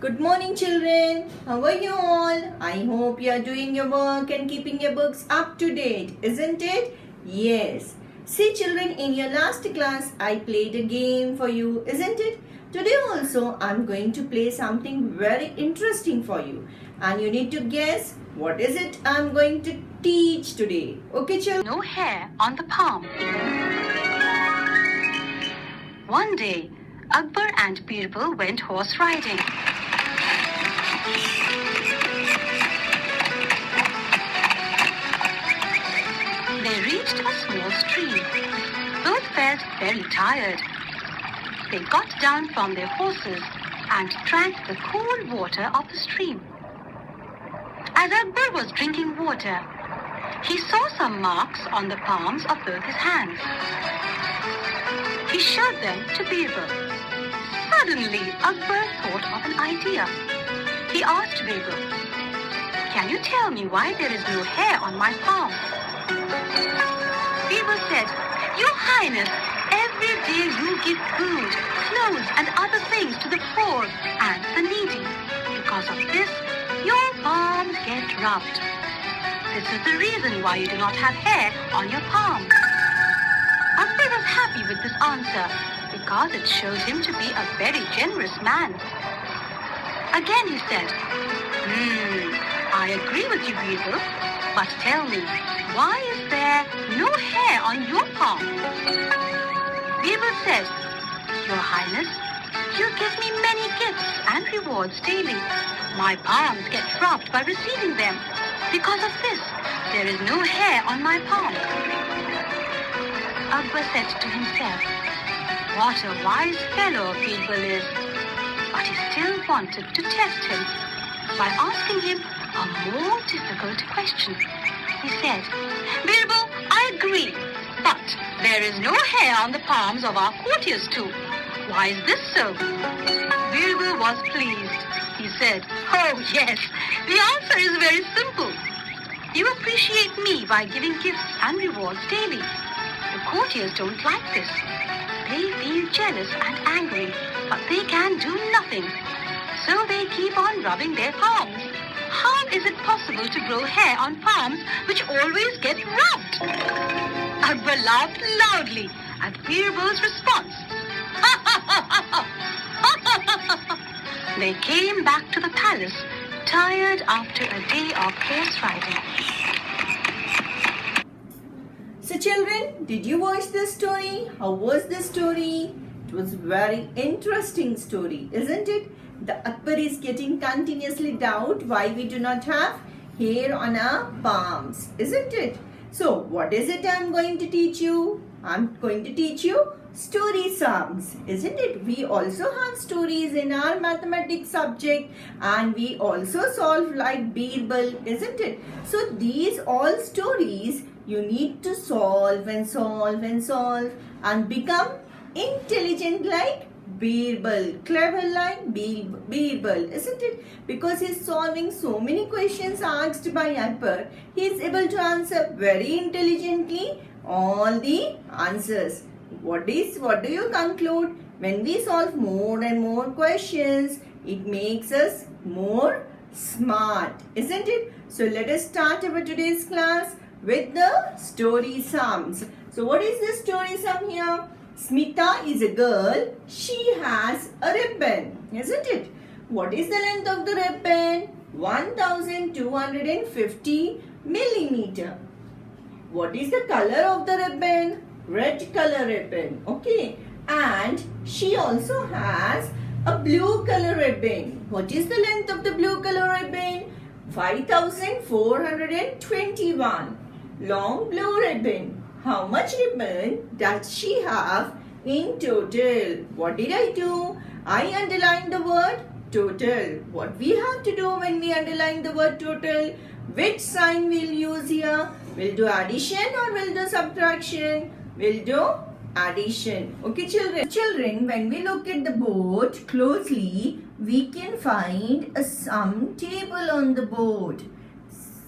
Good morning, children. How are you all? I hope you are doing your work and keeping your books up to date, isn't it? Yes. See, children, in your last class, I played a game for you, isn't it? Today also, I'm going to play something very interesting for you. And you need to guess what is it I'm going to teach today. Okay, children? No hair on the palm. One day, Akbar and Birbal went horse riding. They reached a small stream. Both felt very tired. They got down from their horses and drank the cool water of the stream. As Akbar was drinking water, he saw some marks on the palms of both his hands. He showed them to Birbal. Suddenly, Akbar thought of an idea. He asked Birbal, "Can you tell me why there is no hair on my palm?" Birbal said, "Your Highness, every day you give food, clothes and other things to the poor and the needy. Because of this, your palms get rubbed. This is the reason why you do not have hair on your palm." Akbar was happy with this answer because it showed him to be a very generous man. Again he said, I agree with you, Birbal, but tell me, why is there no hair on your palm?" Birbal said, "Your Highness, you give me many gifts and rewards daily. My palms get rubbed by receiving them. Because of this, there is no hair on my palm." Akbar said to himself, "What a wise fellow Birbal is." But he still wanted to test him by asking him a more difficult question. He said, "Birbal, I agree, but there is no hair on the palms of our courtiers too. Why is this so?" Birbal was pleased. He said, "Oh yes, the answer is very simple. You appreciate me by giving gifts and rewards daily. The courtiers don't like this. They feel jealous and angry, but they can do nothing. So they keep on rubbing their palms. How is it possible to grow hair on palms which always get rubbed?" Akbar laughed loudly at Birbal's response. They came back to the palace, tired after a day of horse riding. So children, did you watch this story? How was the story? It was very interesting story, isn't it? The Akbar is getting continuously doubt why we do not have hair on our palms, isn't it? So what is it I'm going to teach you? I'm going to teach you story sums, isn't it? We also have stories in our mathematics subject and we also solve like Birbal, isn't it? So these all stories you need to solve and solve and solve and become intelligent like Birbal, clever like Birbal, isn't it? Because he's solving so many questions asked by Akbar, he is able to answer very intelligently all the answers. What do you conclude? When we solve more and more questions, it makes us more smart, isn't it? So let us start our today's class with the story sums. So what is the story sum here? Smita is a girl. She has a ribbon, isn't it? What is the length of the ribbon? 1250 millimeter. What is the color of the ribbon? Red color ribbon. Okay. And she also has a blue color ribbon. What is the length of the blue color ribbon? 5421. Long blue ribbon. How much ribbon does she have in total? What did I do? I underlined the word total. What we have to do when we underline the word total? Which sign we'll use here? We'll do addition or we'll do subtraction? We'll do addition. Okay, children. Children, when we look at the board closely, we can find a sum table on the board.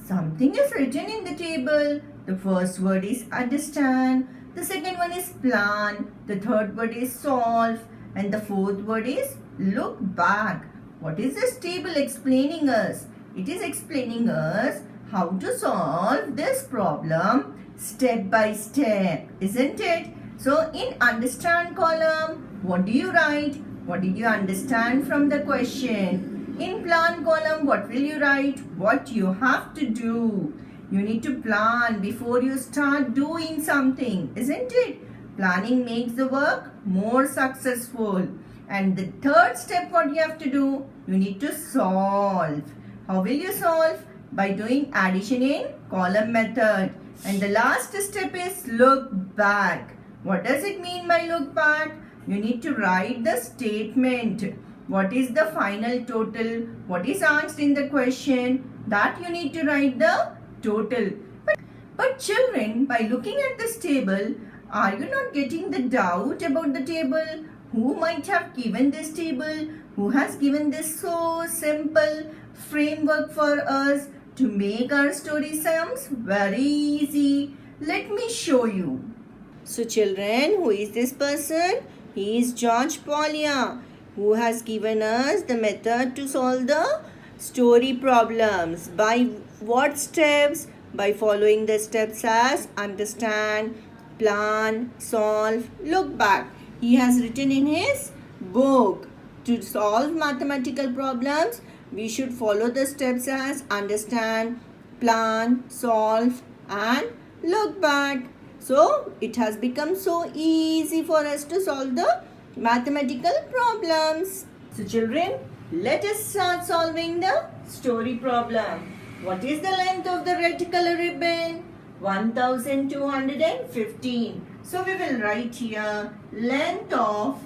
Something is written in the table. The first word is understand. The second one is plan. The third word is solve. And the fourth word is look back. What is this table explaining us? It is explaining us how to solve this problem step by step, isn't it? So in understand column, what do you write? What did you understand from the question? In plan column, what will you write? What you have to do. You need to plan before you start doing something, isn't it? Planning makes the work more successful. And the third step, what you have to do? You need to solve. How will you solve? By doing addition in column method. And the last step is look back. What does it mean by look back? You need to write the statement. What is the final total? What is asked in the question? That you need to write the total. But children, by looking at this table, are you not getting the doubt about the table? Who might have given this table? Who has given this so simple framework for us to make our story sums very easy? Let me show you. So children, who is this person? He is George Polya, who has given us the method to solve the story problems. By what steps? By following the steps as understand, plan, solve, look back. He has written in his book. To solve mathematical problems, we should follow the steps as understand, plan, solve and look back. So it has become so easy for us to solve the mathematical problems. So children, let us start solving the story problem. What is the length of the red color ribbon? 1215. So we will write here length of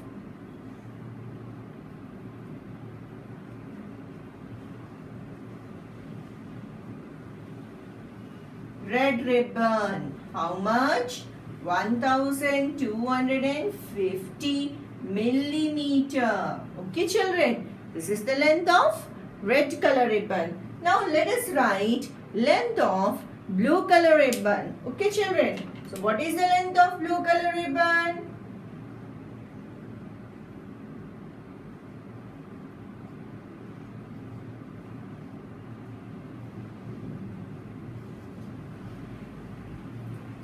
red ribbon. How much? 1250 millimeter. Okay children, this is the length of red color ribbon. Now let us write length of blue color ribbon. Okay children, so what is the length of blue color ribbon?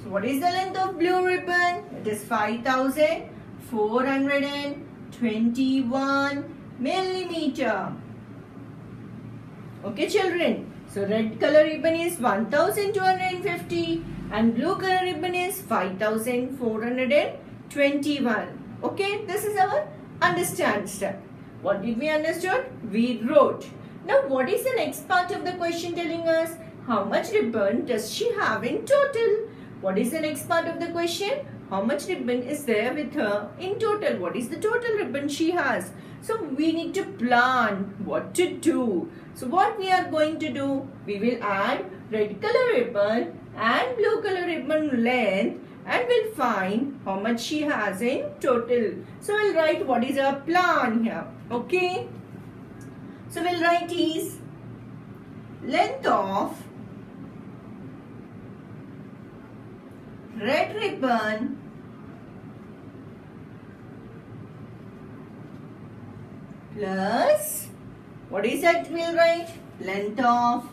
So what is the length of blue ribbon? It is 5421 millimeter. Okay children, so red color ribbon is 1250 and blue color ribbon is 5421. Okay, this is our understand step. What did we understood? We wrote. Now what is the next part of the question telling us? How much ribbon does she have in total? What is the next part of the question? How much ribbon is there with her in total? What is the total ribbon she has? So we need to plan what to do. So what we are going to do? We will add red color ribbon and blue color ribbon length and we'll find how much she has in total. So we'll write what is our plan here. Okay. So we'll write is length of red ribbon plus, what is that we'll write? Length of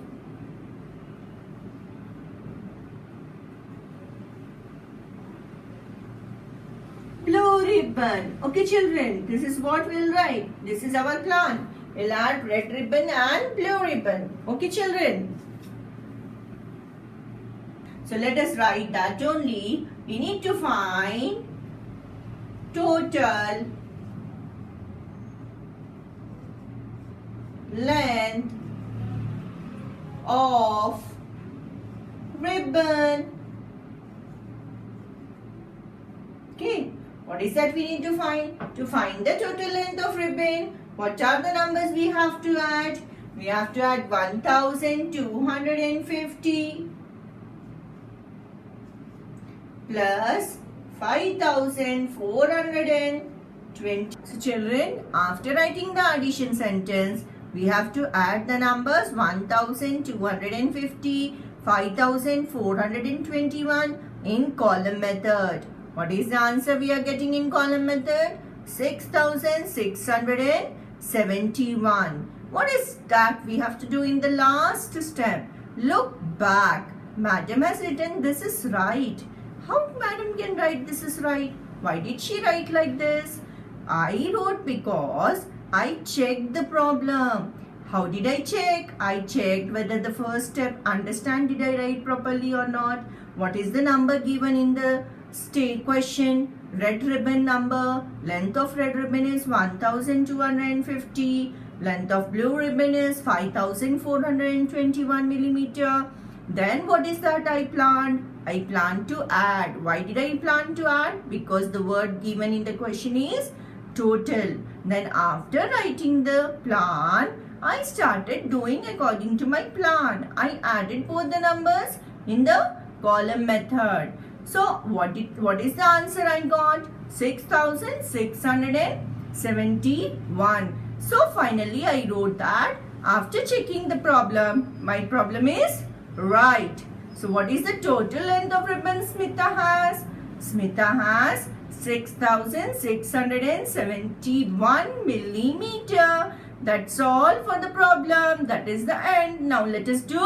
blue ribbon. Okay children, this is what we'll write. This is our plan. We'll add red ribbon and blue ribbon. Okay children. So let us write that only. We need to find total length of ribbon. Okay, what is that we need to find? To find the total length of ribbon, what are the numbers we have to add? We have to add 1250 plus 5420. So children, after writing the addition sentence, we have to add the numbers 1250, 5421 in column method. What is the answer we are getting in column method? 6650. 71. What is that we have to do in the last step? Look back. Madam has written this is right. How madam can write this is right? Why did she write like this? I wrote because I checked the problem. How did I check? I checked whether the first step, understand, did I write properly or not? What is the number given in the question? Red ribbon number. Length of red ribbon is 1250. Length of blue ribbon is 5421 millimeter. Then what is that I planned? I planned to add. Why did I plan to add? Because the word given in the question is total. Then after writing the plan, I started doing according to my plan. I added both the numbers in the column method. So what is the answer I got? 6671. So finally I wrote that after checking the problem, my problem is right. So what is the total length of ribbon Smita has? Smita has 6671 millimeter. That's all for the problem. That is the end. Now let us do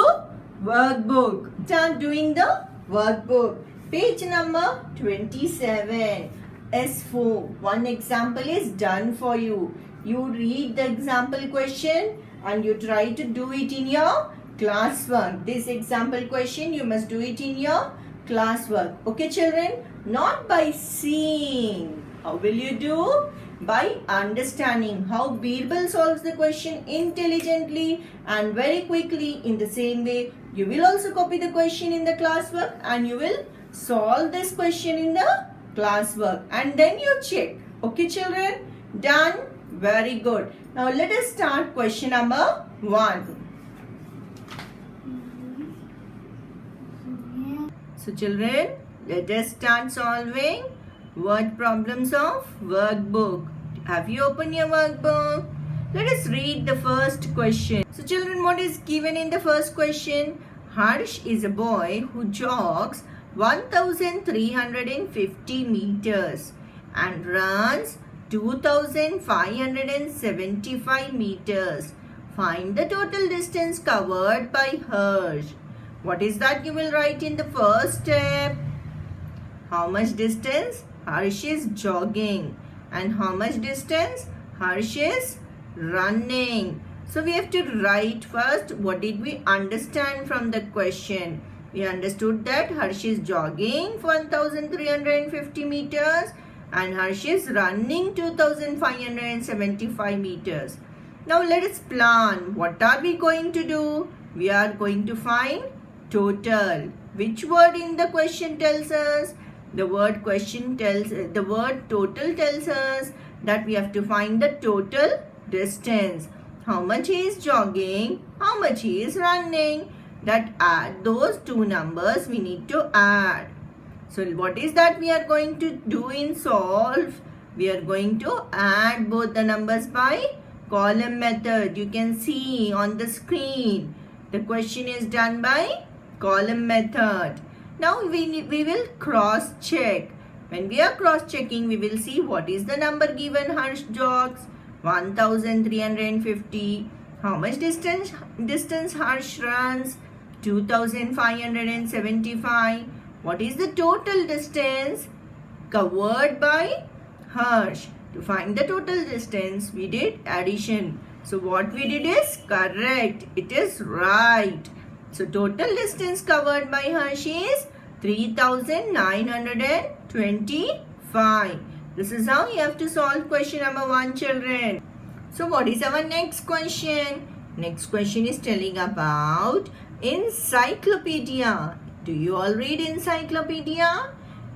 workbook. Start doing the workbook. Page number 27. S4. One example is done for you. You read the example question and you try to do it in your classwork. This example question you must do it in your classwork. Okay children? Not by seeing. How will you do? By understanding how Birbal solves the question intelligently and very quickly. In the same way, you will also copy the question in the classwork and you will solve this question in the classwork and then you check. Okay children? Done? Very good. Now let us start question number 1. So children, let us start solving word problems of workbook. Have you opened your workbook? Let us read the first question. So children, what is given in the first question? Harsh is a boy who jogs 1350 meters and runs 2575 meters. Find the total distance covered by Harsh. What is that you will write in the first step? How much distance Harsh is jogging and how much distance Harsh is running. So we have to write first what did we understand from the question. We understood that Harsh is jogging 1350 meters and Harsh is running 2575 meters. Now let us plan. What are we going to do? We are going to find total. Which word in the question tells us? The word total tells us that we have to find the total distance. How much he is jogging, how much he is running. That add those two numbers we need to add. So what is that we are going to do in solve? We are going to add both the numbers by column method. You can see on the screen. The question is done by column method. Now we will cross check. When we are cross checking, we will see what is the number given Harsh jogs. 1350. How much distance Harsh runs? 2575. What is the total distance covered by Harsh? To find the total distance, we did addition. So what we did is correct. It is right. So total distance covered by Harsh is 3925. This is how you have to solve question number 1, children. So what is our next question? Next question is telling about encyclopedia. Do you all read encyclopedia?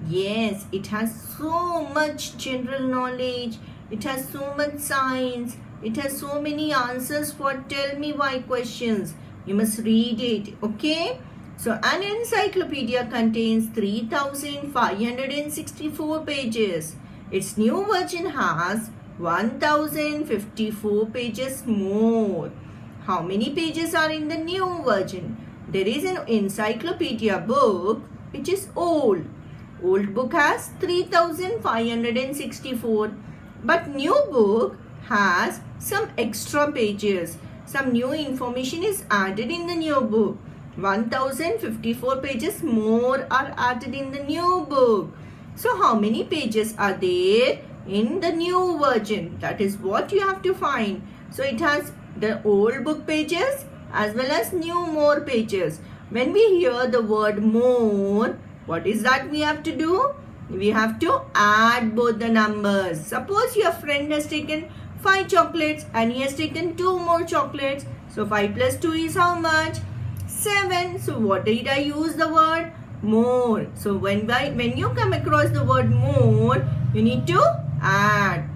Yes, it has so much general knowledge. It has so much science. It has so many answers for tell me why questions. You must read it, okay? So an encyclopedia contains 3564 pages. Its new version has 1054 pages more. How many pages are in the new version? There is an encyclopedia book which is old. Old book has 3564, but new book has some extra pages. Some new information is added in the new book. 1054 pages more are added in the new book. So how many pages are there in the new version? That is what you have to find. So it has the old book pages as well as new more pages. When we hear the word more, what is that we have to do? We have to add both the numbers. Suppose your friend has taken 5 chocolates and he has taken 2 more chocolates. So 5 plus 2 is how much? 7. So what did I use the word? More. So when you come across the word more, you need to add.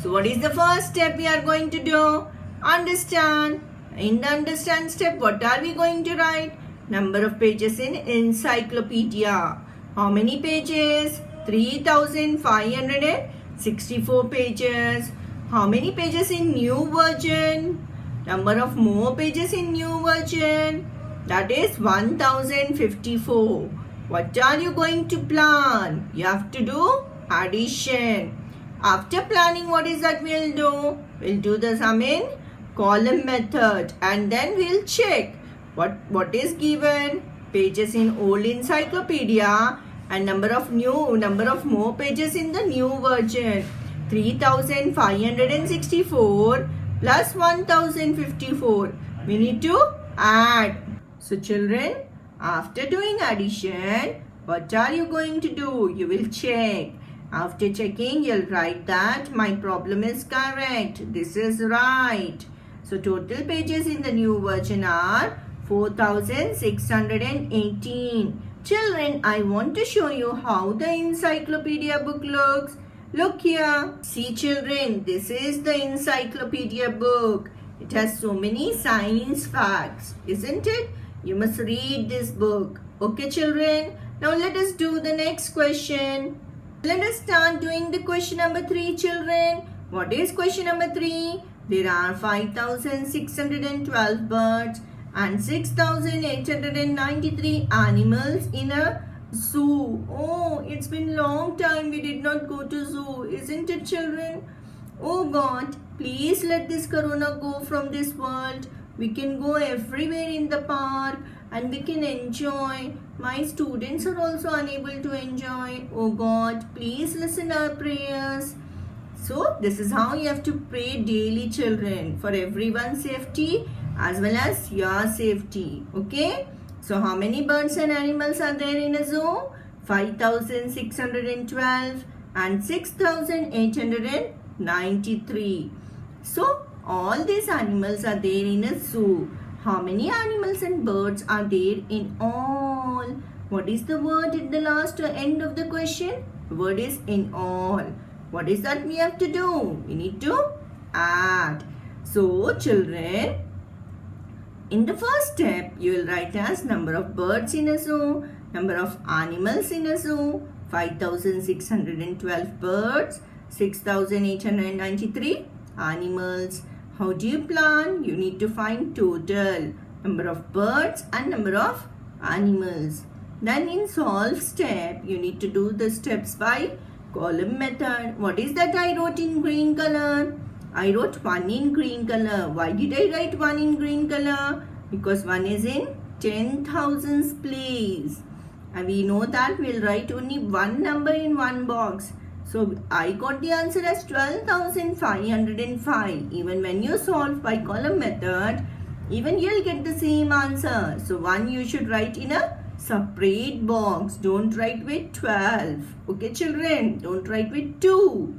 So what is the first step we are going to do? Understand. In the understand step, what are we going to write? Number of pages in encyclopedia. How many pages? 3564 pages. How many pages in new version? Number of more pages in new version. That is 1054. What are you going to plan? You have to do addition. After planning, what is that we'll do? We'll do the sum in column method and then we'll check what is given. Pages in old encyclopedia and number of more pages in the new version. 3564 plus 1054. We need to add. So children, after doing addition, what are you going to do? You will check. After checking, you'll write that my problem is correct. This is right. So total pages in the new version are 4618. Children, I want to show you how the encyclopedia book looks. Look here. See children, this is the encyclopedia book. It has so many science facts, isn't it? You must read this book. Okay children, now let us do the next question. Let us start doing the question number 3 children. What is question number 3? There are 5612 birds and 6893 animals in a zoo. Oh, it's been long time we did not go to zoo, isn't it children? Oh God, please let this corona go from this world. We can go everywhere in the park and we can enjoy. My students are also unable to enjoy. Oh God, please listen our prayers. So this is how you have to pray daily children, for everyone's safety as well as your safety. Okay. So how many birds and animals are there in a zoo? 5612 and 6893. So all these animals are there in a zoo. How many animals and birds are there in all? What is the word at the last or end of the question? The word is in all. What is that we have to do? We need to add. So children, in the first step, you will write as number of birds in a zoo, number of animals in a zoo, 5612 birds, 6893 animals. How do you plan? You need to find total number of birds and number of animals. Then in solve step, you need to do the steps by column method. What is that I wrote in green color? I wrote 1 in green color. Why did I write 1 in green color? Because 1 is in 10,000s place. And we know that we'll write only one number in one box. So I got the answer as 12,505. Even when you solve by column method, even you'll get the same answer. So 1 you should write in a separate box. Don't write with 12. Okay children, don't write with 2.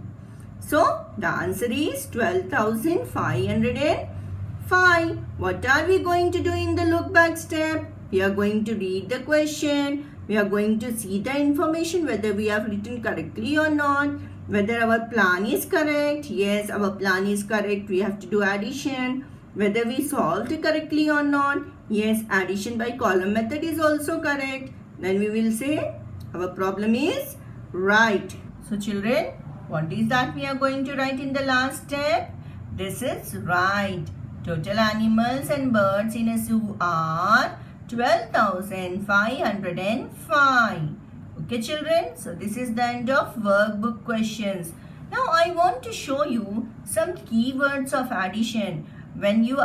So the answer is 12,505. What are we going to do in the look back step? We are going to read the question. We are going to see the information whether we have written correctly or not. Whether our plan is correct. Yes, our plan is correct. We have to do addition. Whether we solved correctly or not. Yes, addition by column method is also correct. Then we will say our problem is right. So children, what is that we are going to write in the last step? This is right. Total animals and birds in a zoo are 12,505. Okay children, so this is the end of workbook questions. Now I want to show you some keywords of addition. When you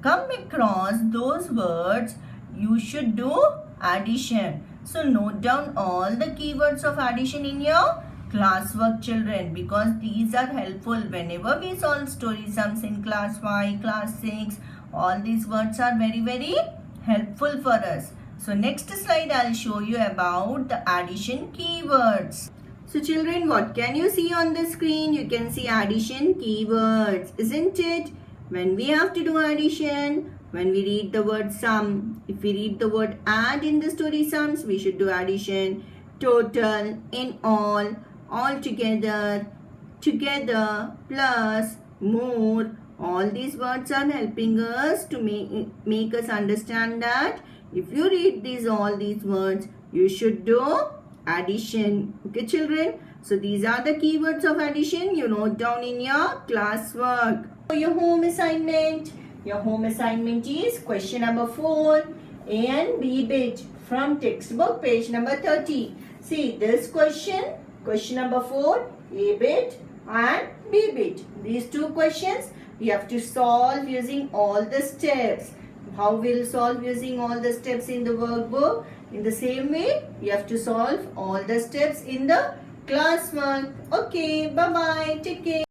come across those words, you should do addition. So note down all the keywords of addition in your classwork, children, because these are helpful whenever we solve story sums in class 5, class 6. All these words are very helpful for us. So next slide I'll show you about the addition keywords. So children, what can you see on the screen? You can see addition keywords, isn't it? When we have to do addition, when we read the word sum, if we read the word add in the story sums, we should do addition. Total, in all together, together, plus, more. All these words are helping us to make us understand that if you read all these words, you should do addition. Okay, children? So these are the keywords of addition. You note down in your classwork. For your home assignment, is question number 4, A and B bit from textbook page number 30. See this question number 4, A bit and B bit. These two questions we have to solve using all the steps. How we'll solve using all the steps in the workbook? In the same way, you have to solve all the steps in the classwork. Okay, bye-bye. Take care.